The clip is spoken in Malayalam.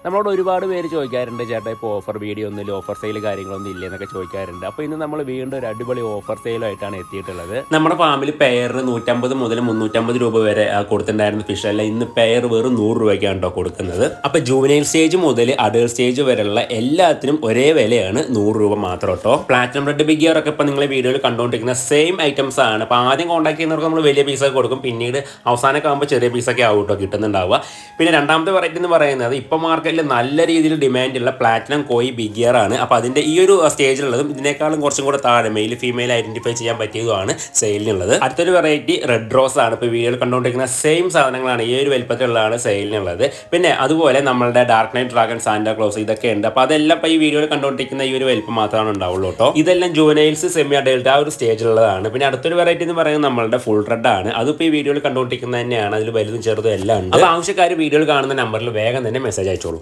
നമ്മളോട് ഒരുപാട് പേര് ചോദിക്കാറുണ്ട്, ചേട്ടാ ഇപ്പോൾ ഓഫർ വീഡിയോ ഒന്നുമില്ല, ഓഫർ സെയിൽ കാര്യങ്ങളൊന്നും ഇല്ല എന്നൊക്കെ ചോദിക്കാറുണ്ട്. അപ്പോൾ ഇന്ന് നമ്മൾ വീണ്ടും ഒരു അടിപൊളി ഓഫർ സെയിലായിട്ടാണ് എത്തിയിട്ടുള്ളത്. നമ്മുടെ ഫാമിൽ പെയറിന് 150 മുതൽ 350 രൂപ വരെ കൊടുത്തിട്ടുണ്ടായിരുന്ന ഫിഷ് അല്ല ഇന്ന് പെയർ വെറും 100 രൂപയ്ക്കാണ് കേട്ടോ കൊടുക്കുന്നത്. അപ്പോൾ ജൂനിയർ സ്റ്റേജ് മുതൽ അഡൾട്ട് സ്റ്റേജ് വരെയുള്ള എല്ലാത്തിനും ഒരേ വിലയാണ് 100 രൂപ മാത്രം കേട്ടോ. പ്ലാറ്റിനം റെഡ് ബിഗ് ഇയർ ഒക്കെ ഇപ്പോൾ നിങ്ങൾ വീഡിയോയിൽ കണ്ടുകൊണ്ടിരിക്കുന്ന സെയിം ഐറ്റംസ് ആണ്. അപ്പോൾ ആദ്യം കോൺടാക്ട് ചെയ്യുന്നവർക്ക് നമ്മൾ വലിയ പീസൊക്കെ കൊടുക്കും, പിന്നീട് അവസാനമൊക്കെ ആകുമ്പോൾ ചെറിയ പീസൊക്കെ ആവും കേട്ടോ കിട്ടുന്നുണ്ടാവുക. പിന്നെ രണ്ടാമത്തെ വെറൈറ്റി എന്ന് പറയുന്നത് ഇപ്പോൾ മാർക്കറ്റിൽ നല്ല രീതിയിൽ ഡിമാൻഡുള്ള പ്ലാറ്റിനം കോയി ബിഗ് ഇയർ ആണ്. അപ്പോൾ അതിൻ്റെ ഈ ഒരു സ്റ്റേജിലുള്ളതും ഇതിനേക്കാളും കുറച്ചും കൂടെ താഴെ മെയിൽ ഫീമെയിൽ ഐഡന്റിഫൈ ചെയ്യാൻ പറ്റിയതുമാണ് സെയിലിനുള്ളത്. അടുത്തൊരു വെറൈറ്റി റെഡ് റോസ് ആണ്. ഇപ്പോൾ വീഡിയോയിൽ കണ്ടുകൊണ്ടിരിക്കുന്ന സെയിം സാധനങ്ങളാണ്, ഈ ഒരു വലിപ്പത്തിലുള്ളതാണ് സെയിലിനുള്ളത്. പിന്നെ അതുപോലെ നമ്മളുടെ dark night dragon, Santa Claus ഇതൊക്കെ ഉണ്ട്. അപ്പോൾ അതെല്ലാം ഇപ്പോൾ ഈ വീഡിയോയിൽ കണ്ടുകൊണ്ടിരിക്കുന്ന ഈ ഒരു വലിപ്പം മാത്രമാണ് ഉണ്ടാവുള്ളൂ കേട്ടോ. ഇതെല്ലാം ജുവനൈൽസ്, സെമി അഡൽട്ട് ആ ഒരു സ്റ്റേജിലുള്ളതാണ്. പിന്നെ അടുത്തൊരു വെറൈറ്റി എന്ന് പറയുന്നത് നമ്മളുടെ ഫുൾ റെഡ് ആണ്. അതിപ്പോൾ ഈ വീഡിയോയിൽ കണ്ടുകൊണ്ടിരിക്കുന്നത് തന്നെയാണ്. അതിൽ വലുതും ചെറുതും എല്ലാം ഉണ്ട്. അപ്പോൾ ആവശ്യക്കാർ വീഡിയോയിൽ കാണുന്ന നമ്പറിൽ വേഗം തന്നെ മെസ്സേജ് അയച്ചോളൂ.